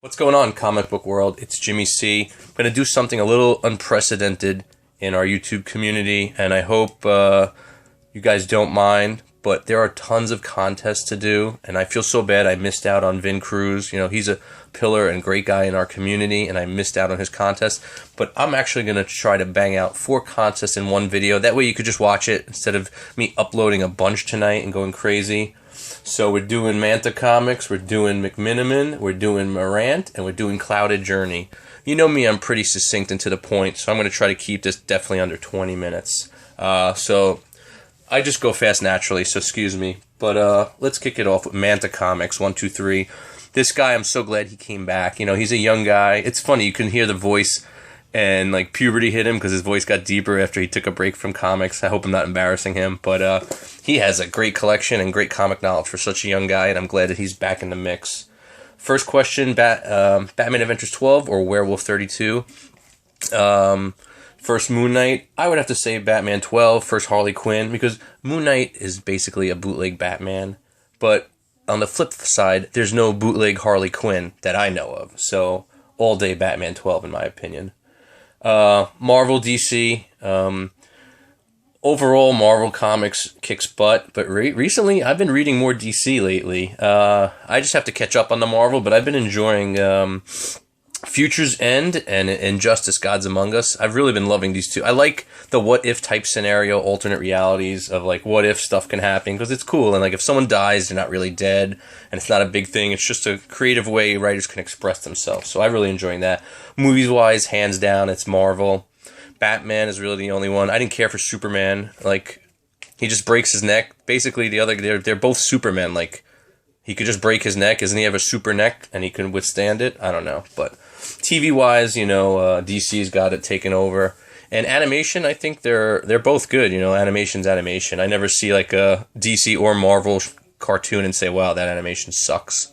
What's going on, comic book world? It's Jimmy C. I'm going to do something a little unprecedented in our YouTube community, and I hope you guys don't mind, but there are tons of contests to do, and I feel so bad I missed out on Vin Cruz. You know, he's a pillar and great guy in our community, and I missed out on his contest, but I'm actually going to try to bang out 4 contests in one video. That way you could just watch it instead of me uploading a bunch tonight and going crazy. So we're doing Manta comics, we're doing McMenamin, we're doing Marrant, and we're doing Cloudedjourney. You know me, I'm pretty succinct and to the point, so I'm going to try to keep this definitely under 20 minutes. So I just go fast naturally, so excuse me. But let's kick it off with Manta comics, 1, 2, 3. This guy, I'm so glad he came back. You know, he's a young guy. It's funny, you can hear the voice, and like puberty hit him because his voice got deeper after he took a break from comics. I hope I'm not embarrassing him, but he has a great collection and great comic knowledge for such a young guy, and I'm glad that he's back in the mix. First question, Batman Adventures 12 or Werewolf 32? First Moon Knight, I would have to say Batman 12, first Harley Quinn, because Moon Knight is basically a bootleg Batman, but on the flip side, there's no bootleg Harley Quinn that I know of, so all day Batman 12 in my opinion. Marvel, DC, overall Marvel Comics kicks butt, but recently I've been reading more DC lately. I just have to catch up on the Marvel, but I've been enjoying Future's End and Injustice Gods Among Us. I've really been loving these two. I like the what if type scenario, alternate realities of like what if stuff can happen, because it's cool, and like if someone dies, they're not really dead, and it's not a big thing. It's just a creative way writers can express themselves. So I'm really enjoying that. Movies wise, hands down, it's Marvel. Batman is really the only one. I didn't care for Superman. Like, he just breaks his neck. Basically, they're both Supermen. Like, he could just break his neck. Doesn't he have a super neck and he can withstand it? I don't know. But TV-wise, you know, DC's got it taken over. And animation, I think they're both good. You know, animation's animation. I never see like a DC or Marvel cartoon and say, wow, that animation sucks.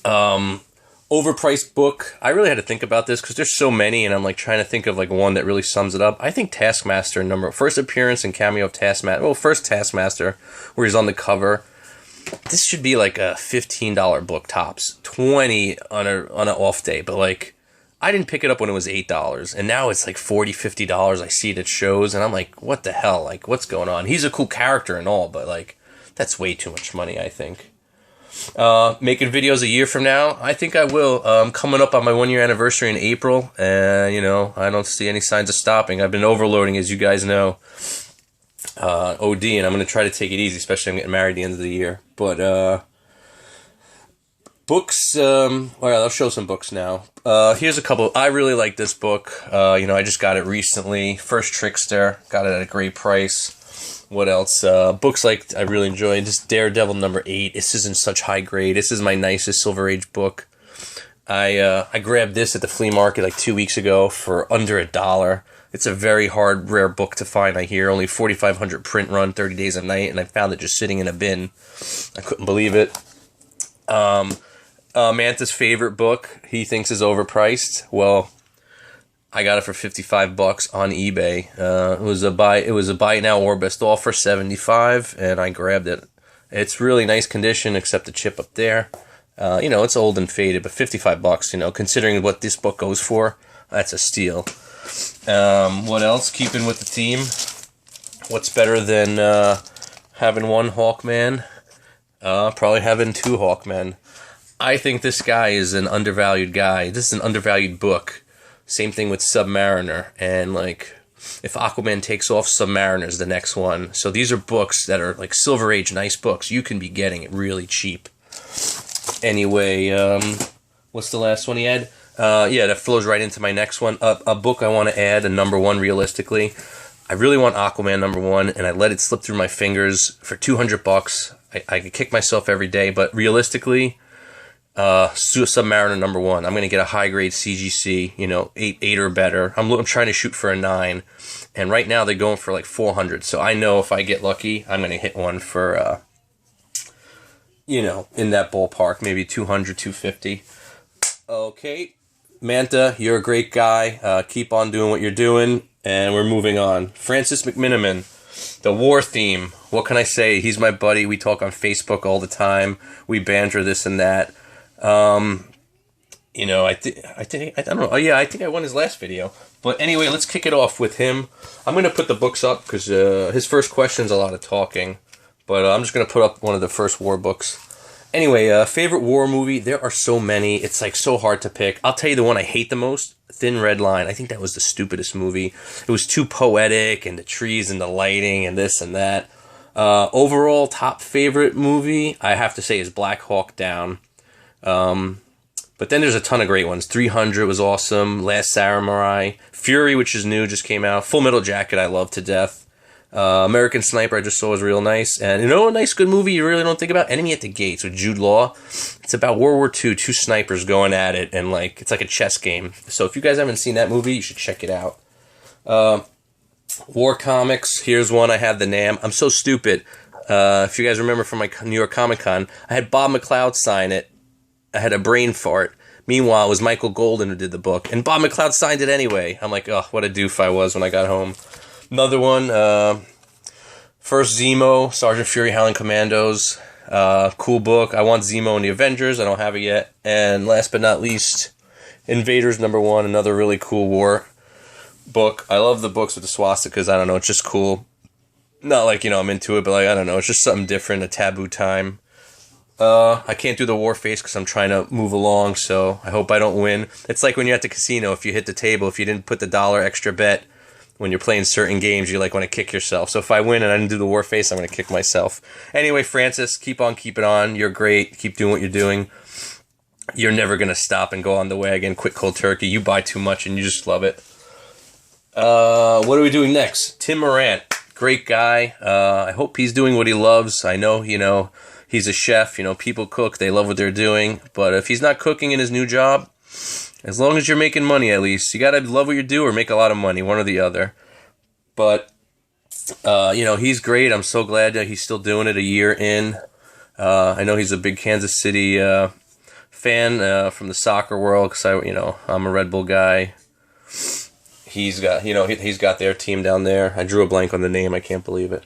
Overpriced book. I really had to think about this because there's so many, and I'm like trying to think of like one that really sums it up. I think Taskmaster first appearance and cameo of Taskmaster. Well, first Taskmaster, where he's on the cover. This should be like a $15 book tops, $20 on an off day. But like, I didn't pick it up when it was $8, and now it's like $40, $50. I see it at shows, and I'm like, what the hell? Like, what's going on? He's a cool character and all, but like, that's way too much money, I think. Making videos a year from now, I think I will. Coming up on my 1-year anniversary in April, and you know, I don't see any signs of stopping. I've been overloading, as you guys know, OD, and I'm going to try to take it easy, especially I'm getting married at the end of the year. But books, alright, I'll show some books now. Here's a couple. I really like this book. You know, I just got it recently. First Trickster, got it at a great price. What else? Books like I really enjoy. This Daredevil #8. This isn't such high grade. This is my nicest Silver Age book. I grabbed this at the flea market like 2 weeks ago for under $1. It's a very hard, rare book to find, I hear. Only 4,500 print run, 30 days a night, and I found it just sitting in a bin. I couldn't believe it. Manta's favorite book, he thinks is overpriced. Well, I got it for $55 on eBay. It was a buy now or best offer, $75, and I grabbed it. It's really nice condition, except the chip up there. You know, it's old and faded, but $55, you know, considering what this book goes for, that's a steal. What else? Keeping with the theme. What's better than having one Hawkman? Probably having 2 Hawkmen. I think this guy is an undervalued guy. This is an undervalued book. Same thing with Submariner, and like, if Aquaman takes off, Submariner's the next one. So these are books that are like Silver Age, nice books. You can be getting it really cheap. Anyway, what's the last one he had? Yeah, that flows right into my next one. A book I want to add, a #1 realistically. I really want Aquaman #1, and I let it slip through my fingers for $200. I could kick myself every day, but realistically, Submariner #1. I'm going to get a high-grade CGC, you know, 8 or better. I'm trying to shoot for a 9, and right now they're going for like 400, so I know if I get lucky, I'm going to hit one for, you know, in that ballpark, maybe 200, 250. Okay, Manta, you're a great guy. Keep on doing what you're doing, and we're moving on. Francis McMenamin, the war theme. What can I say? He's my buddy. We talk on Facebook all the time. We banter this and that. I don't know. Oh yeah, I think I won his last video. But anyway, let's kick it off with him. I'm gonna put the books up because his first question's a lot of talking. But I'm just gonna put up one of the first war books. Anyway, favorite war movie? There are so many. It's like so hard to pick. I'll tell you the one I hate the most. Thin Red Line. I think that was the stupidest movie. It was too poetic, and the trees and the lighting and this and that. Overall, top favorite movie I have to say is Black Hawk Down. But then there's a ton of great ones. 300 was awesome. Last Samurai. Fury, which is new, just came out. Full Metal Jacket, I love to death. American Sniper, I just saw was real nice. And a nice good movie you really don't think about? Enemy at the Gates with Jude Law. It's about World War II, two snipers going at it, and it's like a chess game. So if you guys haven't seen that movie, you should check it out. War comics, here's one. I have the NAM. I'm so stupid. If you guys remember from my New York Comic Con, I had Bob McLeod sign it. I had a brain fart. Meanwhile, it was Michael Golden who did the book, and Bob McLeod signed it anyway. I'm like, oh, what a doof I was when I got home. Another one, first Zemo, Sergeant Fury, Howling Commandos. Cool book. I want Zemo in the Avengers. I don't have it yet. And last but not least, Invaders #1, another really cool war book. I love the books with the swastikas. I don't know, it's just cool. Not like, I'm into it, but I don't know, it's just something different, a taboo time. I can't do the war face because I'm trying to move along, so I hope I don't win. It's like when you're at the casino, if you hit the table, if you didn't put the $1 extra bet, when you're playing certain games, you want to kick yourself. So if I win and I didn't do the war face, I'm going to kick myself. Anyway, Francis, keep on keeping on. You're great. Keep doing what you're doing. You're never going to stop and go on the wagon. Quit cold turkey. You buy too much and you just love it. What are we doing next? Tim Marrant. Great guy. I hope he's doing what he loves. I know, he's a chef. People cook. They love what they're doing. But if he's not cooking in his new job, as long as you're making money, at least. You got to love what you do or make a lot of money, one or the other. But, he's great. I'm so glad that he's still doing it a year in. I know he's a big Kansas City fan from the soccer world because I'm a Red Bull guy. He's got, he's got their team down there. I drew a blank on the name. I can't believe it.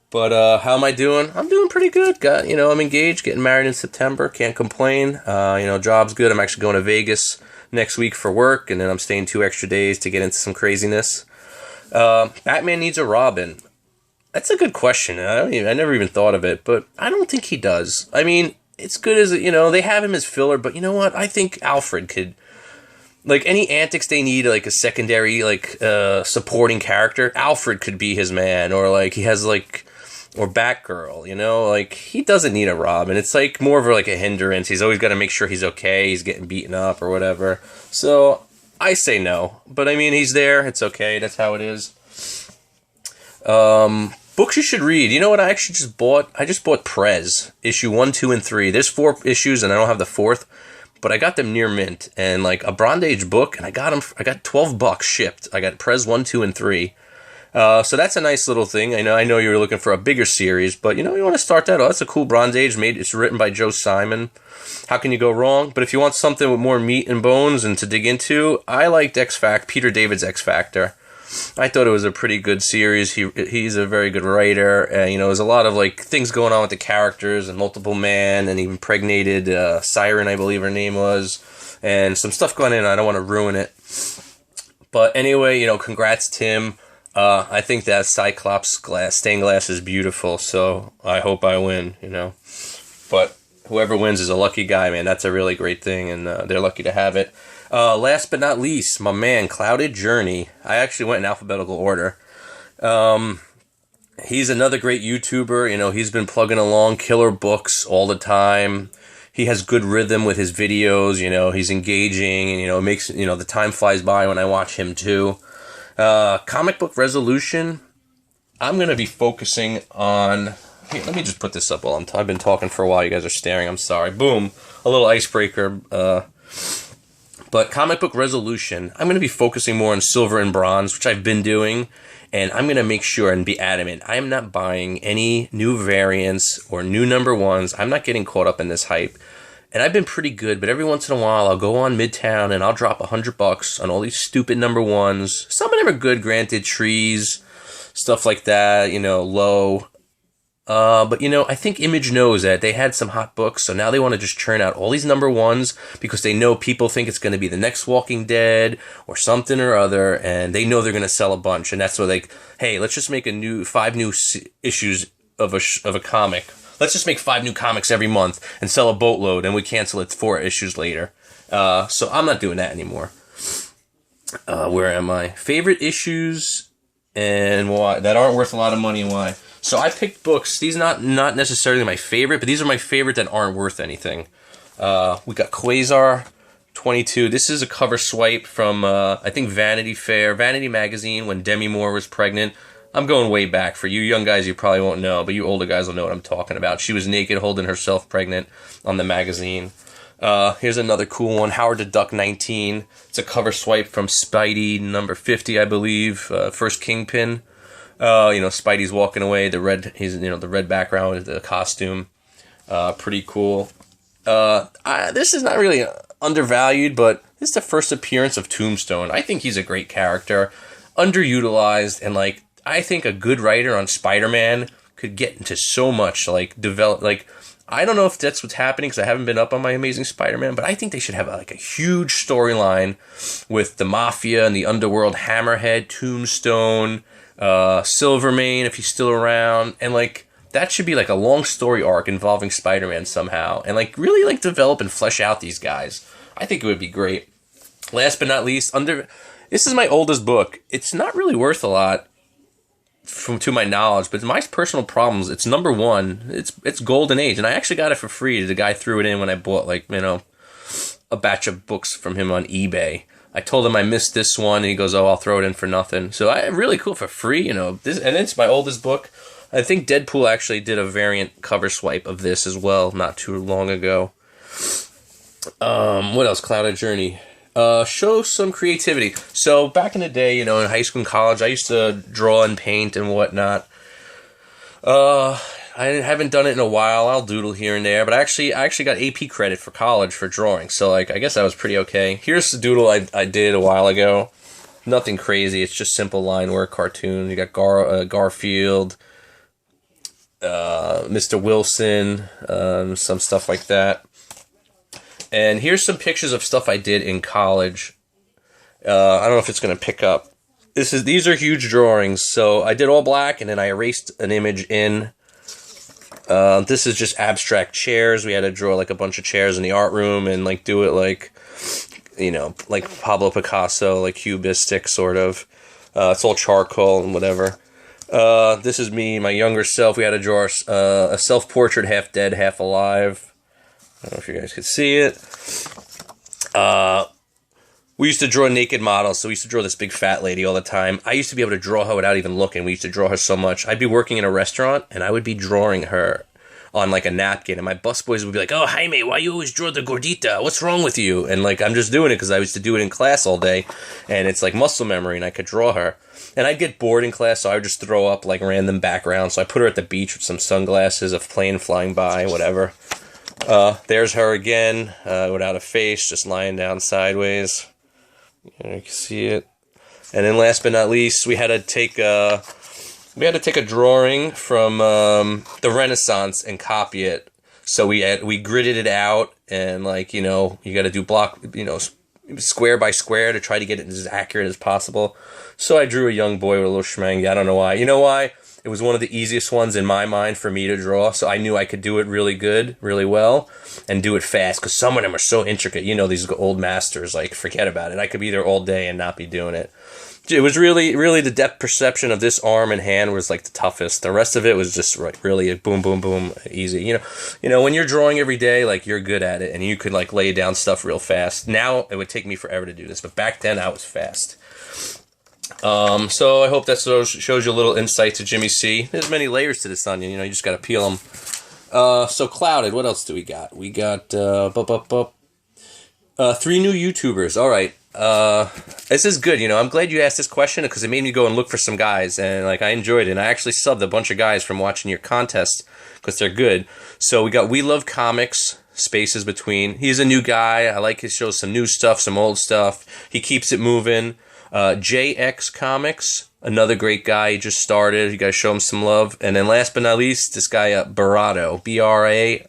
But how am I doing? I'm doing pretty good. I'm engaged, getting married in September. Can't complain. Job's good. I'm actually going to Vegas next week for work, and then I'm staying 2 extra days to get into some craziness. Batman needs a Robin. That's a good question. I never even thought of it, but I don't think he does. I mean, it's good as, they have him as filler, but you know what? I think Alfred could, any antics they need, a secondary, supporting character, Alfred could be his man, or he has or Batgirl, he doesn't need a Robin. It's more of a hindrance. He's always got to make sure he's okay. He's getting beaten up or whatever. So I say no, but I mean, he's there. It's okay. That's how it is. Books you should read. You know what I actually just bought? I just bought Prez, issue 1, 2, and 3. There's 4 issues and I don't have the 4th, but I got them near mint and a Bronze Age book, and I got $12 shipped. I got Prez 1, 2, and 3. So that's a nice little thing. I know you were looking for a bigger series, but you want to start that. Oh, that's a cool Bronze Age. It's written by Joe Simon. How can you go wrong? But if you want something with more meat and bones and to dig into, I liked Peter David's X Factor. I thought it was a pretty good series. He's a very good writer. There's a lot of things going on with the characters and multiple man, and he impregnated Siren, I believe her name was, and some stuff going in. I don't want to ruin it. But anyway, congrats, Tim. I think that Cyclops stained glass is beautiful, so I hope I win, But whoever wins is a lucky guy, man. That's a really great thing, and they're lucky to have it. Last but not least, my man, Cloudedjourney. I actually went in alphabetical order. He's another great YouTuber. He's been plugging along killer books all the time. He has good rhythm with his videos. He's engaging, and, it makes, the time flies by when I watch him, too. Comic book resolution, I'm going to be focusing on... Here, let me just put this up while I've been talking for a while. You guys are staring. I'm sorry. Boom. A little icebreaker. But comic book resolution, I'm going to be focusing more on silver and bronze, which I've been doing. And I'm going to make sure and be adamant. I am not buying any new variants or new #1s. I'm not getting caught up in this hype. And I've been pretty good, but every once in a while I'll go on Midtown and I'll drop $100 on all these stupid #1s. Some of them are good, granted, trees, stuff like that, low. But I think Image knows that they had some hot books, so now they want to just churn out all these number ones because they know people think it's going to be the next Walking Dead or something or other, and they know they're going to sell a bunch, and that's why hey, let's just make 5 new issues of a comic. Let's just make 5 new comics every month and sell a boatload, and we cancel it 4 issues later. So I'm not doing that anymore. Where am I? Favorite issues and why that aren't worth a lot of money and why. So I picked books. These not necessarily my favorite, but these are my favorite that aren't worth anything. We got Quasar 22. This is a cover swipe from, I think, Vanity Magazine, when Demi Moore was pregnant. I'm going way back. For you young guys, you probably won't know, but you older guys will know what I'm talking about. She was naked holding herself pregnant on the magazine. Here's another cool one, Howard the Duck 19. It's a cover swipe from Spidey number 50, I believe. First Kingpin. Spidey's walking away. The red background with the costume. Pretty cool. This is not really undervalued, but this is the first appearance of Tombstone. I think he's a great character, underutilized, and I think a good writer on Spider-Man could get into so much, develop, I don't know if that's what's happening because I haven't been up on my Amazing Spider-Man, but I think they should have a huge storyline with the Mafia and the Underworld, Hammerhead, Tombstone, Silvermane if he's still around, and that should be a long story arc involving Spider-Man somehow, and really develop and flesh out these guys. I think it would be great. Last but not least, this is my oldest book. It's not really worth a lot to my knowledge, but my personal problems, it's number 1. It's Golden Age, and I actually got it for free. The guy threw it in when I bought a batch of books from him on eBay. I told him I missed this one, and he goes, "Oh, I'll throw it in for nothing." So really cool for free, This, and it's my oldest book. I think Deadpool actually did a variant cover swipe of this as well, not too long ago. What else? Cloudedjourney. Show some creativity. So back in the day, in high school and college, I used to draw and paint and whatnot. I haven't done it in a while. I'll doodle here and there, but I actually got AP credit for college for drawing. So I guess I was pretty okay. Here's the doodle I did a while ago. Nothing crazy. It's just simple line work, cartoon. You got Garfield, Mr. Wilson, some stuff like that. And here's some pictures of stuff I did in college. I don't know if it's going to pick up. These are huge drawings. So I did all black, and then I erased an image in. This is just abstract chairs. We had to draw a bunch of chairs in the art room and do it like Pablo Picasso, cubistic sort of. It's all charcoal and whatever. This is me, my younger self. We had to draw a self-portrait, half dead, half alive. I don't know if you guys could see it. We used to draw naked models, so we used to draw this big fat lady all the time. I used to be able to draw her without even looking. We used to draw her so much. I'd be working in a restaurant, and I would be drawing her on a napkin, and my busboys would be like, "Oh, Jaime, why you always draw the gordita? What's wrong with you?" And I'm just doing it because I used to do it in class all day, and it's muscle memory, and I could draw her. And I'd get bored in class, so I would just throw up random backgrounds. So I put her at the beach with some sunglasses, a plane flying by, whatever. There's her again, without a face, just lying down sideways. You can see it. And then last but not least, we had to take a drawing from the Renaissance and copy it. So we gridded it out, and you got to do block, square by square to try to get it as accurate as possible. So I drew a young boy with a little schmang. I don't know why. You know why? It was one of the easiest ones in my mind for me to draw, so I knew I could do it really good, really well, and do it fast, because some of them are so intricate. These old masters, forget about it. I could be there all day and not be doing it. It was really, really the depth perception of this arm and hand was the toughest. The rest of it was just really boom, boom, boom, easy. When you're drawing every day, you're good at it, and you could lay down stuff real fast. Now it would take me forever to do this, but back then I was fast. So I hope that shows you a little insight to Jimmy C. There's many layers to this onion, you just got to peel them. So Clouded, what else do we got? We got 3 new YouTubers. All right. This is good. I'm glad you asked this question because it made me go and look for some guys, and I enjoyed it. And I actually subbed a bunch of guys from watching your contest because they're good. So we got We Love Comics, spaces between. He's a new guy. I like his shows, some new stuff, some old stuff. He keeps it moving. JX Comics, another great guy. He just started. You guys show him some love. And then last but not least, this guy, Birado. Birado.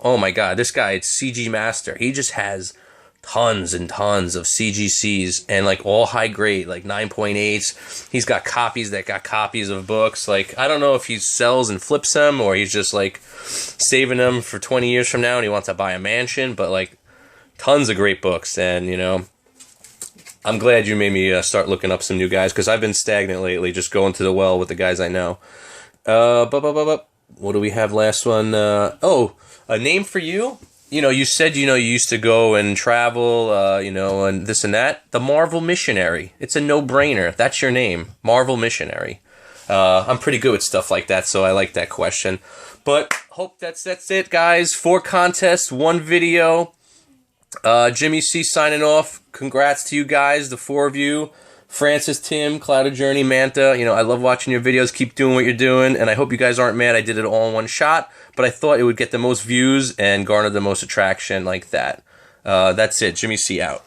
Oh my god, this guy, it's CG Master. He just has tons and tons of CGCs and like all high grade, like 9.8s. He's got copies that got copies of books. Like, I don't know if he sells and flips them or he's just like saving them for 20 years from now and he wants to buy a mansion, but like tons of great books. And you know, I'm glad you made me start looking up some new guys because I've been stagnant lately, just going to the well with the guys I know. What do we have last one? Oh, a name for you? You know, you said, you know, you used to go and travel, you know, and this and that. The Marvel Missionary. It's a no-brainer. That's your name. Marvel Missionary. I'm pretty good with stuff like that, so I like that question. But hope that's it, guys. 4 contests, 1 video. Jimmy C signing off. Congrats to you guys, the 4 of you. Francis, Tim, Cloudedjourney, Manta. You know, I love watching your videos. Keep doing what you're doing. And I hope you guys aren't mad I did it all in one shot. But I thought it would get the most views and garner the most attraction like that. That's it. Jimmy C out.